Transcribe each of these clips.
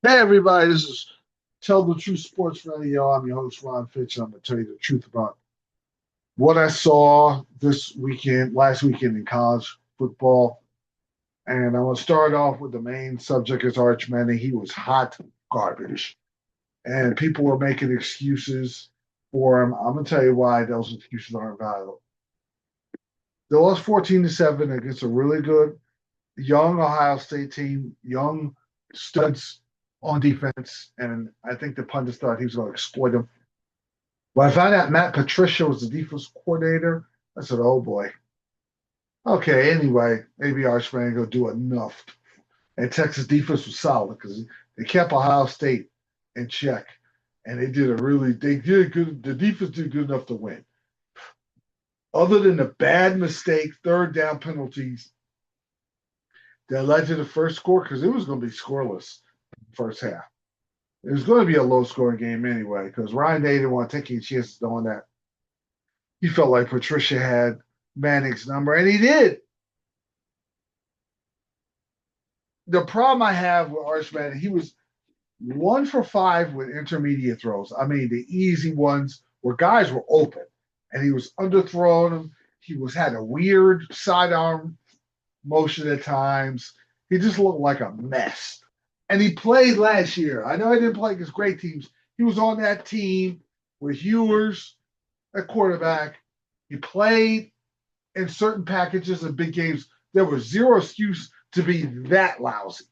Hey everybody, this is Tell the Truth Sports Radio. I'm your host Ron Fitch. And I'm gonna tell you the truth about what I saw last weekend in college football. And I want to start off with the main subject is Arch Manning. He was hot garbage, and people were making excuses for him. I'm gonna tell you why those excuses aren't valid. They lost 14-7 against a really good young Ohio State team, young studs on defense, and I think the pundits thought he was going to exploit them. When I found out Matt Patricia was the defense coordinator, I said, "Oh boy, okay." Anyway, maybe Archman will do enough. And Texas defense was solid because they kept Ohio State in check, and they did good. The defense did good enough to win. Other than the bad mistake, third down penalties that led to the first score, because it was going to be scoreless first half. It was going to be a low scoring game anyway, because Ryan Day didn't want to take any chances doing that. He felt like Patricia had Manning's number, and he did. The problem I have with Arch Manning, he was 1 for 5 with intermediate throws. I mean, the easy ones where guys were open, and he was underthrowing them. He was had a weird sidearm motion at times. He just looked like a mess. And he played last year. I know he didn't play against great teams. He was on that team with Hewers at quarterback. He played in certain packages and big games. There was zero excuse to be that lousy.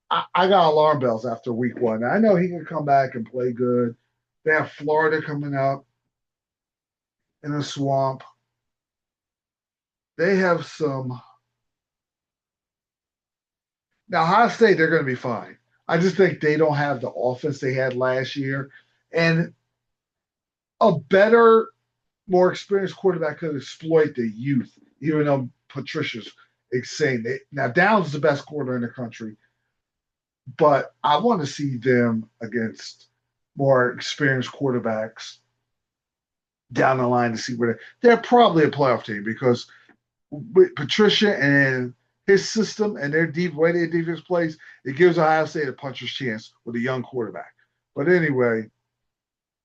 I got alarm bells after week one. I know he can come back and play good. They have Florida coming up in the swamp. They have some. Now, Ohio State, they're going to be fine. I just think they don't have the offense they had last year. And a better, more experienced quarterback could exploit the youth, even though Patricia's insane. Now, Downs is the best quarter in the country, but I want to see them against more experienced quarterbacks down the line to see where they're probably a playoff team because with Patricia and his system and their deep way their defense plays, it gives Ohio State a puncher's chance with a young quarterback. But anyway,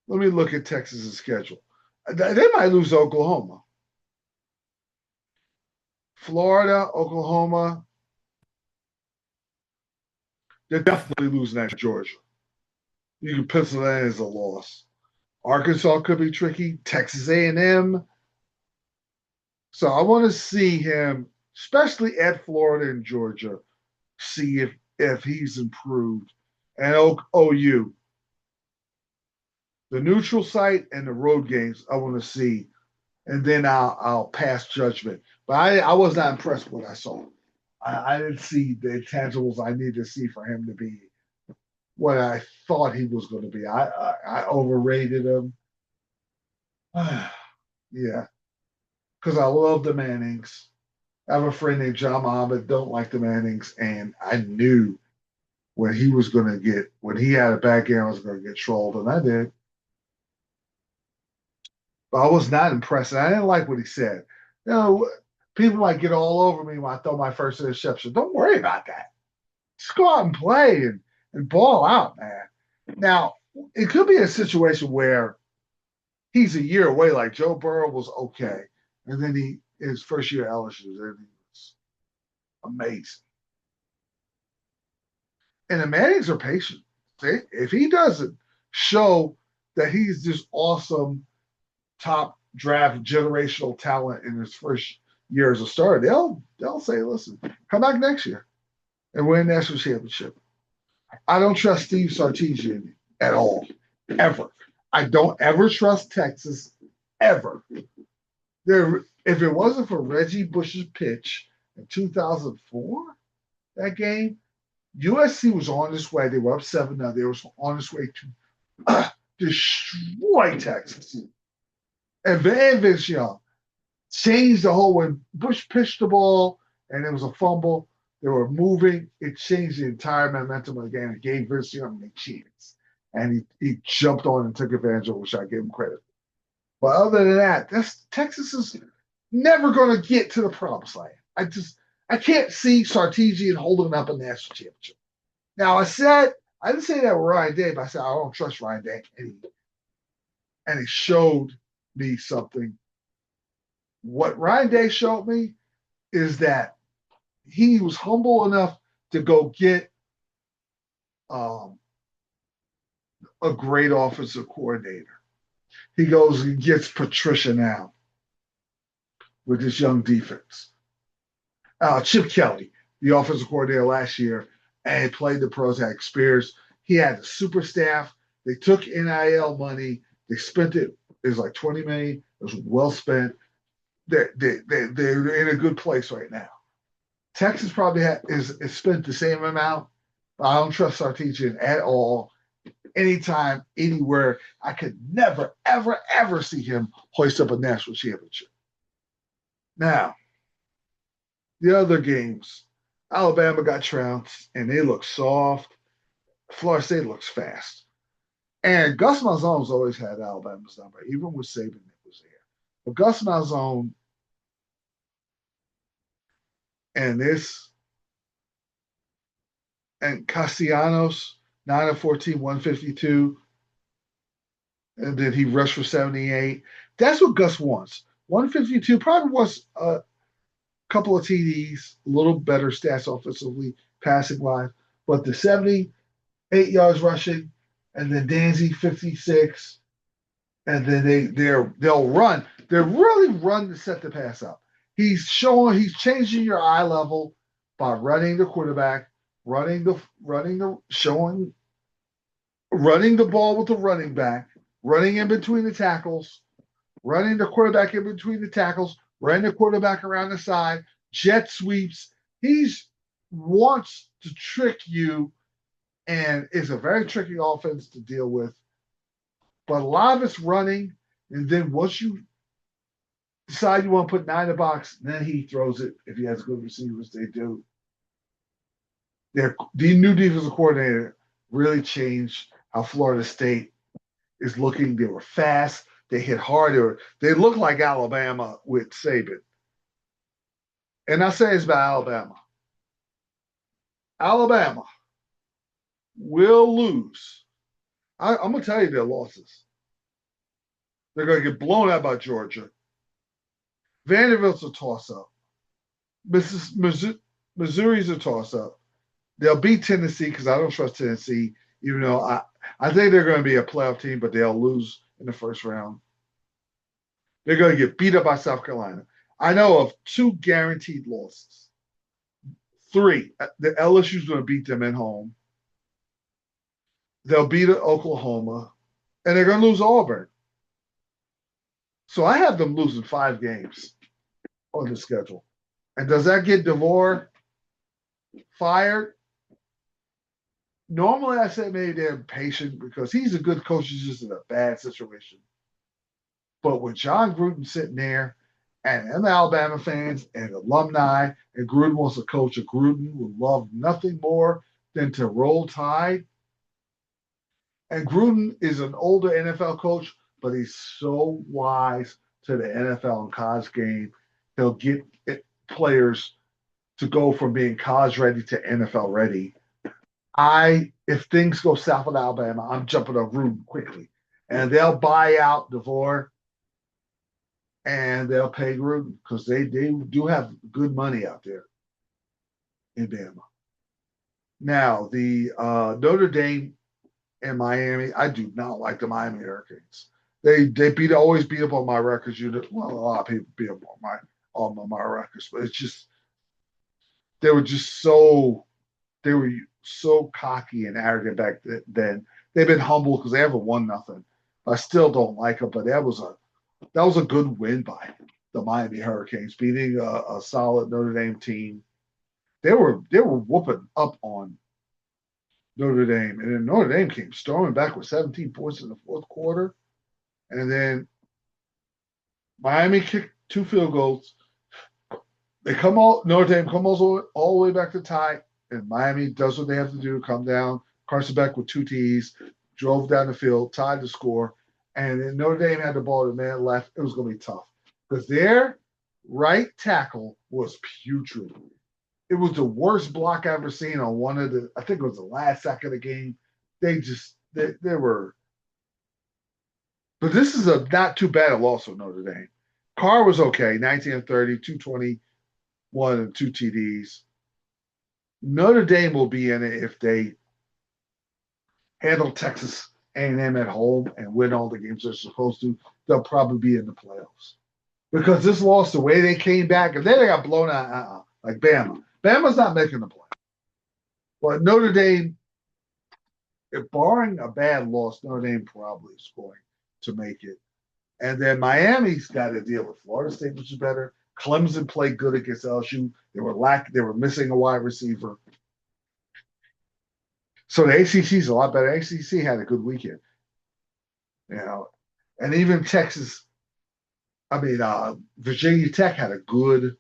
let me look at Texas's schedule. They might lose to Oklahoma. Florida, Oklahoma, they're definitely losing at Georgia. You can pencil that as a loss. Arkansas could be tricky. Texas A&M. So I want to see him, especially at Florida and Georgia, see if he's improved. And OU, the neutral site and the road games, I want to see, and then I'll pass judgment. But I was not impressed with what I saw. I didn't see the intangibles I needed to see for him to be what I thought he was going to be. I overrated him. Yeah, because I love the Mannings. I have a friend named John Muhammad, don't like the Mannings, and I knew when he had a bad game, I was going to get trolled, and I did. But I was not impressed. And I didn't like what he said. You know, people might get all over me when I throw my first interception. Don't worry about that. Just go out and play and ball out, man. Now, it could be a situation where he's a year away, like Joe Burrow was okay. And then his first year at LSU, everything was amazing. And the Mannings are patient. If he doesn't show that he's this awesome top draft generational talent in his first year as a starter, they'll say, listen, come back next year and win a national championship. I don't trust Steve Sarkisian at all, ever. I don't ever trust Texas, ever. If it wasn't for Reggie Bush's pitch in 2004, that game, USC was on its way. They were up 7 now. They were on its way to destroy Texas. And Vince Young changed the whole when Bush pitched the ball and it was a fumble. They were moving. It changed the entire momentum of the game. It gave Vince Young a chance. And he jumped on and took advantage of it, which I give him credit. But other than that, Texas is never going to get to the promised land. I can't see Sartesian holding up a national championship. Now I I didn't say that with Ryan Day, but I said I don't trust Ryan Day. And he showed me something. What Ryan Day showed me is that he was humble enough to go get um, a great offensive coordinator. He goes and gets Patricia now with this young defense. Chip Kelly, the offensive coordinator last year, and played the pros, had experience. He had the super staff. They took NIL money. They spent it. It was like $20 million. It was well spent. They're in a good place right now. Texas probably is spent the same amount. But I don't trust Sarkisian at all. Anytime, anywhere, I could never, ever, ever see him hoist up a national championship. Now, the other games, Alabama got trounced, and they look soft. Florida State looks fast. And Gus Malzahn's always had Alabama's number, even with Saban that was there. But Gus Malzahn and Castellanos, 9 of 14, 152. And then he rushed for 78. That's what Gus wants. 152 probably wants a couple of TDs, a little better stats offensively, passing wise. But the 78 yards rushing, and then Danzy 56, and then they'll run. They'll really run to set the pass up. He's changing your eye level by running the quarterback, running the ball with the running back, running in between the tackles, running the quarterback in between the tackles, running the quarterback around the side, jet sweeps. He wants to trick you, and it's a very tricky offense to deal with. But a lot of it's running, and then once you decide you want to put 9 in the box, then he throws it if he has good receivers. They do. The new defensive coordinator really changed how Florida State is looking. They were fast. They hit hard. They look like Alabama with Saban. And I say it's about Alabama. Alabama will lose. I'm going to tell you their losses. They're going to get blown out by Georgia. Vanderbilt's a toss-up. Missouri's a toss-up. They'll beat Tennessee because I don't trust Tennessee, even though I think they're going to be a playoff team, but they'll lose in the first round. They're going to get beat up by South Carolina. I know of 2 guaranteed losses. 3. The LSU's going to beat them at home. They'll beat Oklahoma, and they're going to lose Auburn. So I have them losing 5 games on the schedule. And does that get DeVore fired? Normally, I say maybe they're impatient because he's a good coach. He's just in a bad situation. But with John Gruden sitting there and them Alabama fans and alumni, and Gruden wants to coach, Gruden would love nothing more than to roll tide. And Gruden is an older NFL coach, but he's so wise to the NFL and college game. He'll get players to go from being college ready to NFL ready. If things go south with Alabama, I'm jumping on Gruden quickly. And they'll buy out DeVore and they'll pay Gruden because they do have good money out there in Bama. Now, the Notre Dame and Miami, I do not like the Miami Hurricanes. They always beat up on my records unit. Well, a lot of people beat up on my records, but it's just they were so cocky and arrogant back then. They've been humble because they haven't won nothing. I still don't like them, but that was a good win by the Miami Hurricanes, beating a solid Notre Dame team. They were whooping up on Notre Dame, and then Notre Dame came storming back with 17 points in the fourth quarter, and then Miami kicked 2 field goals. Notre Dame comes all the way back to tie, and Miami does what they have to do, come down. Carson Beck with 2 T's, drove down the field, tied the score, and then Notre Dame had the ball, the man left. It was going to be tough because their right tackle was putrid. It was the worst block I've ever seen on I think it was the last sack of the game. they were. But this is a not too bad a loss for Notre Dame. Carr was okay, 19-30, 221 and two TDs. Notre Dame will be in it if they handle Texas A&M at home and win all the games they're supposed to. They'll probably be in the playoffs because this loss, the way they came back, and then they got blown out like Bama. Bama's not making the play, but Notre Dame, if barring a bad loss, Notre Dame probably is going to make it. And then Miami's got to deal with Florida State, which is better. Clemson played good against LSU. They were missing a wide receiver. So the ACC is a lot better. ACC had a good weekend, and even Virginia Tech had a good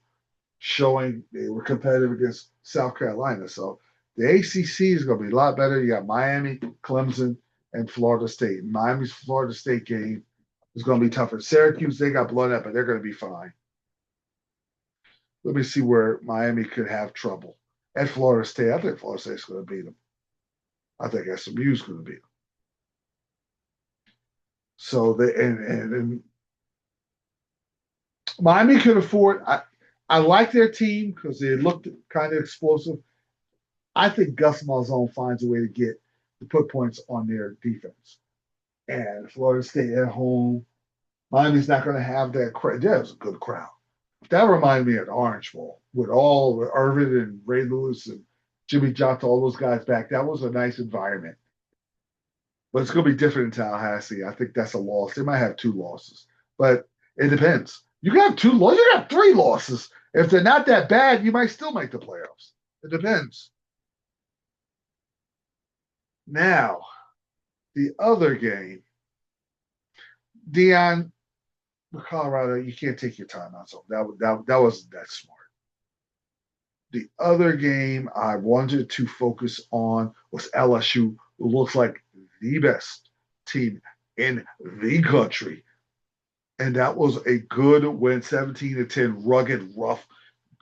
showing. They were competitive against South Carolina. So the ACC is going to be a lot better. You got Miami, Clemson, and Florida State. Miami's Florida State game is going to be tougher. Syracuse, they got blown up, but they're going to be fine. Let me see where Miami could have trouble. At Florida State, I think Florida State's going to beat them. I think SMU is going to beat them. So and Miami could afford. I like their team because they looked kind of explosive. I think Gus Malzahn finds a way to put points on their defense. And Florida State at home, Miami's not going to have that crowd. There's a good crowd. That reminded me of the Orange Bowl with Irvin and Ray Lewis and Jimmy Johnson, all those guys back. That was a nice environment. But it's going to be different in Tallahassee. I think that's a loss. They might have two losses, but it depends. You can have two losses. You got three losses. If they're not that bad, you might still make the playoffs. It depends. Now, the other game, Dion, Colorado, you can't take your time on something. That wasn't that smart. The other game I wanted to focus on was LSU, who looks like the best team in the country. And that was a good win, 17-10, rugged, rough.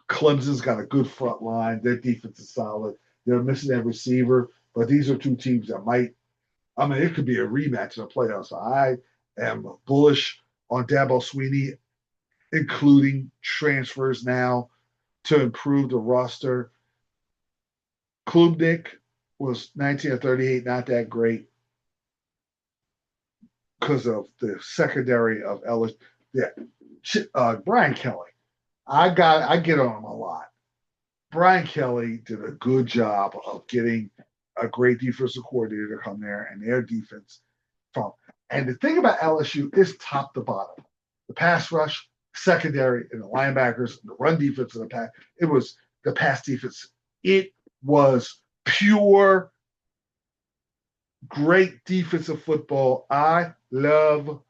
Clemson's got a good front line. Their defense is solid. They're missing that receiver, but these are two teams that it could be a rematch in the playoffs. I am bullish on Dabo Swinney, including transfers now to improve the roster. Klubnik was 19-38, not that great because of the secondary of LSU. Yeah, Brian Kelly. I get on him a lot. Brian Kelly did a good job of getting a great defensive coordinator to come there and their defense from. And the thing about LSU is top to bottom. The pass rush, secondary, and the linebackers, the run defense, and it was the pass defense. It was pure, great defensive football. I love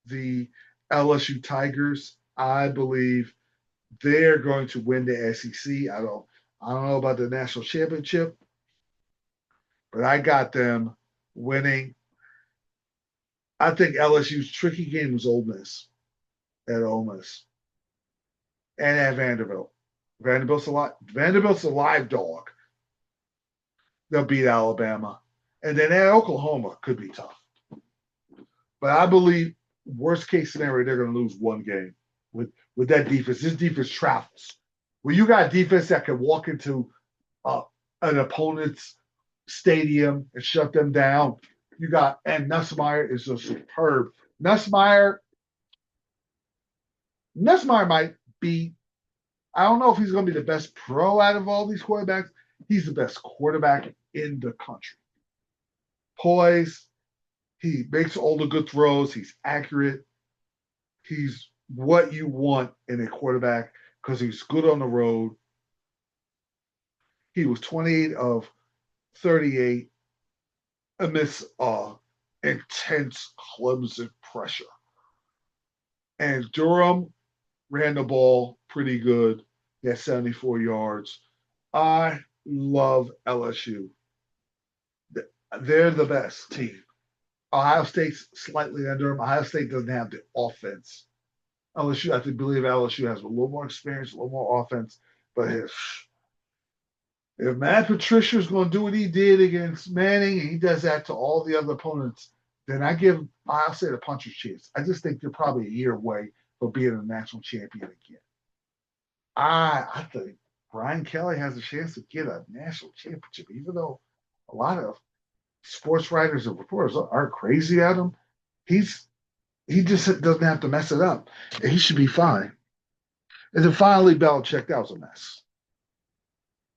the LSU Tigers. I believe they're going to win the SEC. I don't know about the national championship, but I got them winning. I think LSU's tricky game was Ole Miss. And at Vanderbilt. Vanderbilt's a live dog. They'll beat Alabama. And then at Oklahoma could be tough. But I believe worst case scenario, they're going to lose one game with that defense. This defense travels. When you got a defense that can walk into an opponent's stadium and shut them down, and Nussmeier is a superb. Nussmeier might be, I don't know if he's going to be the best pro out of all these quarterbacks. He's the best quarterback in the country. Poise, he makes all the good throws. He's accurate. He's what you want in a quarterback because he's good on the road. He was 28 of 38 amidst intense Clemson pressure. And Durham ran the ball pretty good. He had 74 yards. I love LSU. They're the best team. Ohio State's slightly under them. Ohio State doesn't have the offense. LSU, I believe LSU has a little more experience, a little more offense, but If Matt Patricia's going to do what he did against Manning, and he does that to all the other opponents, then I'll say the puncher's chance. I just think they're probably a year away from being a national champion again. I think Brian Kelly has a chance to get a national championship, even though a lot of sports writers and reporters are crazy at him. He just doesn't have to mess it up. He should be fine. And then finally, Belichick, that was a mess.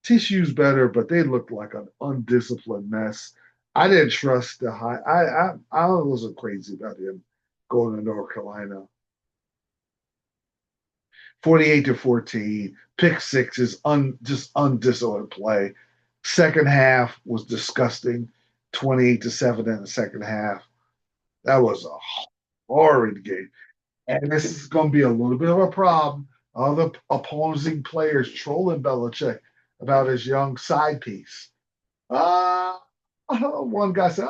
TCU's better, but they looked like an undisciplined mess. I didn't trust the high. I wasn't crazy about him going to North Carolina. 48-14, pick sixes, just undisciplined play. Second half was disgusting. 28-7 in the second half. That was a horrid game. And this is going to be a little bit of a problem. Other opposing players trolling Belichick about his young side piece. Uh, one guy said,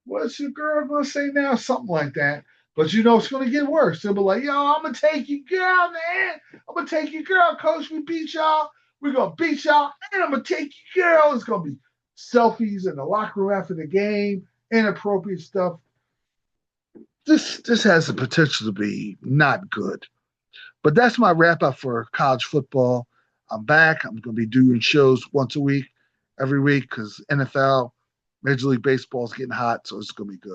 what's your girl going to say now? Something like that. But you know, it's going to get worse. They'll be like, yo, I'm going to take your girl, man. I'm going to take your girl, coach. We beat y'all. We're going to beat y'all. And I'm going to take your girl. It's going to be selfies in the locker room after the game, inappropriate stuff. This has the potential to be not good. But that's my wrap up for college football. I'm back. I'm going to be doing shows once a week, every week, because NFL, Major League Baseball is getting hot, so it's going to be good.